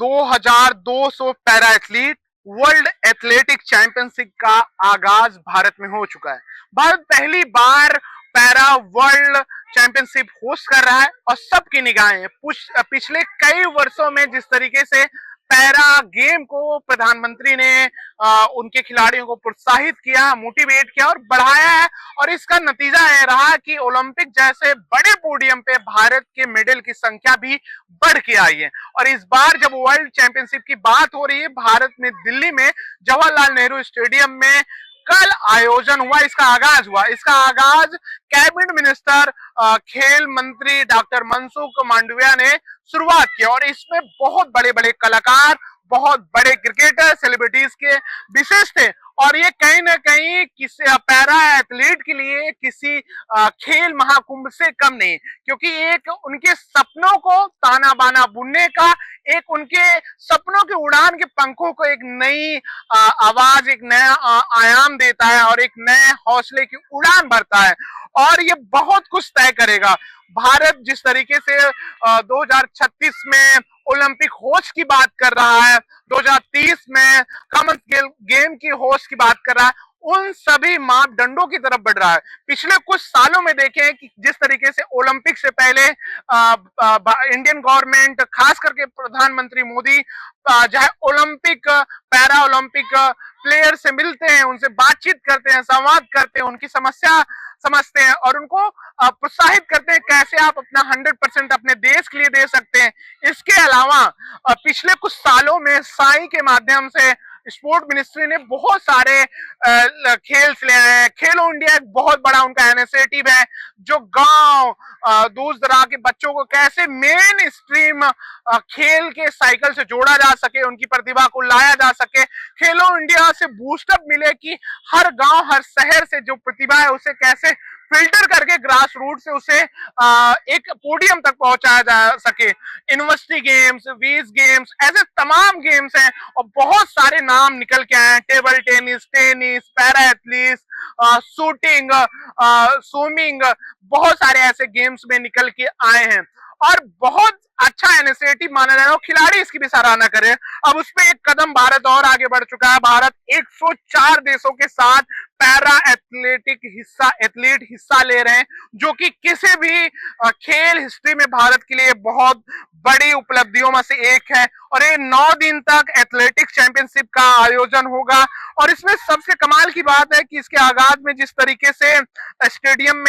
2200 para athlete world athletic championship का आगाज भारत में हो चुका है। भारत पहली बार पैरा वर्ल्ड चैंपियनशिप होस्ट कर रहा है और सबकी निगाहें पिछले कई वर्षों में जिस तरीके से पैरा गेम को प्रधानमंत्री ने उनके खिलाड़ियों को प्रोत्साहित किया, मोटिवेट किया और बढ़ाया है, और इसका नतीजा यह रहा कि ओलंपिक जैसे बड़े पोडियम पे भारत के मेडल की संख्या भी बढ़ के आई है। और इस बार जब वर्ल्ड चैंपियनशिप की बात हो रही है, भारत में दिल्ली में जवाहरलाल नेहरू स्टेडियम में कल आयोजन हुआ, इसका आगाज हुआ। इसका आगाज कैबिनेट मिनिस्टर खेल मंत्री डॉक्टर मनसुख मांडविया ने शुरुआत की और इसमें बहुत बड़े बड़े कलाकार, बहुत बड़े क्रिकेटर, सेलिब्रिटीज के विशेष थे। और ये कहीं ना कहीं किसी पैरा एथलीट के लिए किसी खेल महाकुंभ से कम नहीं, क्योंकि एक उनके सपनों को ताना बाना बुनने का, एक उनके सपनों के उड़ान के पंखों को एक नई आवाज, एक नया आयाम देता है और एक नए हौसले की उड़ान भरता है। और ये बहुत कुछ तय करेगा। भारत जिस तरीके से 2036 में ओलंपिक होस्ट की बात कर रहा है, 2030 में कॉमनवेल्थ गेम की होस्ट की बात कर रहा है, उन सभी मापदंडों की तरफ बढ़ रहा है। पिछले कुछ सालों में देखें कि जिस तरीके से ओलंपिक से पहले इंडियन गवर्नमेंट, खास करके प्रधानमंत्री मोदी, चाहे ओलंपिक, पैरा ओलंपिक प्लेयर से मिलते हैं, उनसे बातचीत करते हैं, संवाद करते हैं, उनकी समस्या समझते हैं और उनको प्रोत्साहित करते हैं कैसे आप अपना 100% अपने देश के लिए दे सकते हैं। इसके अलावा पिछले कुछ सालों में साई के माध्यम से स्पोर्ट मिनिस्ट्री ने बहुत सारे खेल ले आए हैं। खेलो इंडिया एक बहुत बड़ा उनका इनिशिएटिव है, जो गांव दूर दराज के बच्चों को कैसे मेन स्ट्रीम खेल के साइकिल से जोड़ा जा सके, उनकी प्रतिभा को लाया जा सके। खेलो इंडिया से बूस्टअप मिले कि हर गांव, हर शहर से जो प्रतिभा है उसे कैसे फिल्टर करके ग्रास रूट से उसे एक पोडियम तक पहुंचाया जा सके। यूनिवर्सिटी गेम्स, वीज गेम्स, ऐसे तमाम गेम्स हैं और बहुत सारे नाम निकल के आए हैं। Table tennis, para athletes, shooting, swimming, बहुत सारे ऐसे गेम्स में निकल के आए हैं और बहुत अच्छा इनिशिएटिव माना जा रहा है। खिलाड़ी इसकी भी सराहना करें। अब उसमें एक कदम भारत और आगे बढ़ चुका है। भारत 104 देशों के साथ पैरा एथलीट हिस्सा ले रहे हैं, जो कि किसी भी खेल हिस्ट्री में भारत के लिए बहुत बड़ी उपलब्धियों में से एक है। और ये 9 दिन तक एथलेटिक्स चैंपियनशिप का आयोजन होगा और इसमें सबसे कमाल की बात है कि इसके आगाज में जिस तरीके से स्टेडियम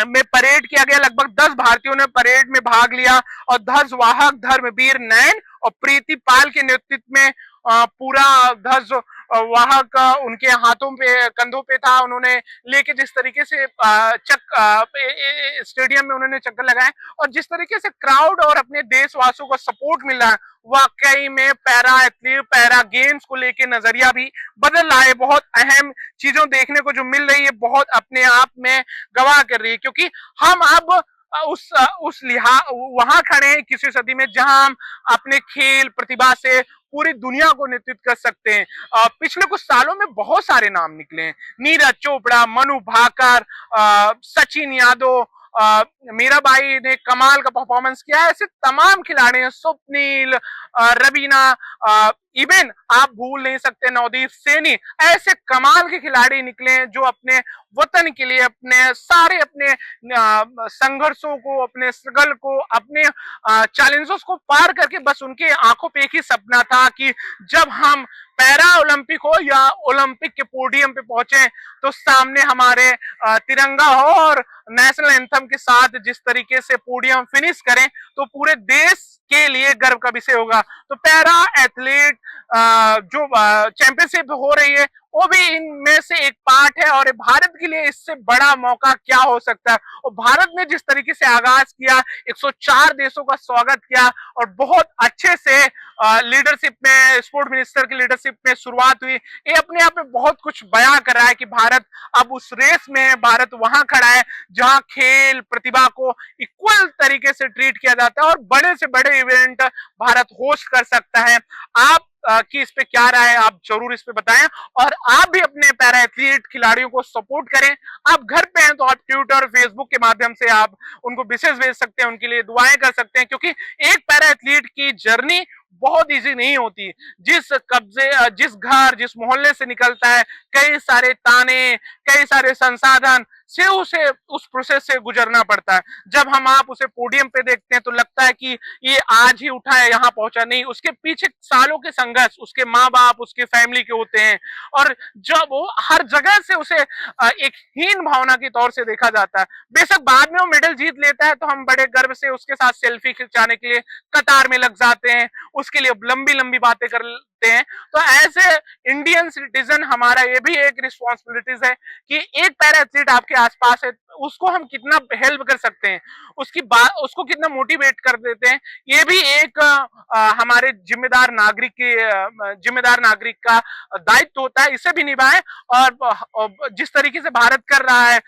में परेड किया गया, लगभग 10 भारतीयों ने परेड में भाग लिया और ध्वजवाहक धर्मवीर नयन और प्रीति पाल के नेतृत्व में पूरा ध्वज वाहक उनके हाथों पे, कंधों पे था। उन्होंने लेके जिस तरीके से स्टेडियम में उन्होंने चक्कर लगाए और जिस तरीके से क्राउड और अपने देशवासियों को सपोर्ट मिल रहा है, वाकई में पैरा एथलीट, पैरा गेम्स को लेके नजरिया भी बदल रहा है। बहुत अहम चीजों देखने को जो मिल रही है, बहुत अपने आप में गवाह कर रही है, क्योंकि हम अब उस लिहाज वहां खड़े हैं किसी सदी में जहां हम अपने खेल प्रतिभा से पूरी दुनिया को नेतृत्व कर सकते हैं। पिछले कुछ सालों में बहुत सारे नाम निकले हैं। नीरज चोपड़ा, मनु भाकर, सचिन यादव, मीराबाई ने कमाल का परफॉर्मेंस किया है। ऐसे तमाम खिलाड़ी हैं, स्वप्निल, रवीना, इवन आप भूल नहीं सकते नवदीप सैनी। ऐसे कमाल के खिलाड़ी निकले हैं जो अपने वतन के लिए अपने सारे अपने संघर्षों को, अपने स्ट्रगल को, अपने चैलेंजेस को पार करके बस उनके आंखों पे एक ही सपना था कि जब हम पैरा ओलंपिक हो या ओलंपिक के पोडियम पे पहुंचे तो सामने हमारे तिरंगा हो और नेशनल एंथम के साथ जिस तरीके से पोडियम फिनिश करें तो पूरे देश के लिए गर्व का विषय होगा। तो पैरा एथलीट जो चैंपियनशिप हो रही है वो भी इनमें से एक पार्ट है और भारत के लिए इससे बड़ा मौका क्या हो सकता है। और भारत ने जिस तरीके से आगाज किया, 104 देशों का स्वागत किया और बहुत अच्छे से लीडरशिप में, स्पोर्ट मिनिस्टर की लीडरशिप में शुरुआत हुई, ये अपने आप में बहुत कुछ बयां कर रहा है कि भारत अब उस रेस में है। भारत वहां खड़ा है जहां खेल प्रतिभा को इक्वल तरीके से ट्रीट किया जाता है और बड़े से बड़े इवेंट भारत होस्ट कर सकता है। आप की इस पे क्या राय है, आप जरूर इस पे बताएं। और आप भी अपने पैरा एथलीट खिलाड़ियों को सपोर्ट करें। आप घर पे हैं तो आप ट्विटर फेसबुक के माध्यम से आप उनको मैसेज भेज सकते हैं, उनके लिए दुआएं कर सकते हैं, क्योंकि एक पैरा एथलीट की जर्नी बहुत इजी नहीं होती। जिस घर जिस मोहल्ले से निकलता है, कई सारे ताने, कई सारे संसाधन से उसे उस प्रोसेस से गुजरना पड़ता है। जब हम आप उसे पोडियम पे देखते हैं तो लगता है कि ये आज ही उठा है, यहाँ पहुंचा नहीं। उसके पीछे सालों के संघर्ष उसके माँ बाप उसके फैमिली के होते हैं, और जब वो हर जगह से उसे एक हीन भावना के तौर से देखा जाता है। बेशक बाद में वो मेडल जीत लेता है तो हम बड़े गर्व से उसके साथ सेल्फी खिंचाने के लिए कतार में लग जाते हैं, उसके लिए लंबी लंबी बातें करते हैं। तो ऐसे इंडियन सिटीजन हमारा ये भी एक रिस्पॉन्सिबिलिटीज है कि एक पैरा एथलीट आपके आसपास है, उसको हम कितना हेल्प कर सकते हैं, उसकी बात उसको कितना मोटिवेट कर देते हैं, ये भी एक हमारे जिम्मेदार नागरिक का दायित्व होता है। इसे भी निभाएं। और जिस तरीके से भारत कर रहा है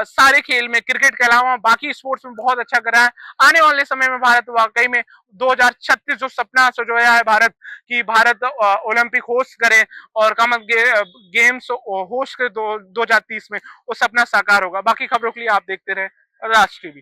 सारे खेल में, क्रिकेट के अलावा बाकी स्पोर्ट्स में बहुत अच्छा कर रहा है। आने वाले समय में भारत वाकई में 2036 जो सपना सजोया है भारत की, भारत ओलंपिक होस्ट करे और कॉमनवेल्थ गेम्स होस्ट करे 2030 में, वो सपना साकार होगा। बाकी खबरों के लिए आप देखते रहे राष्ट्र टीवी।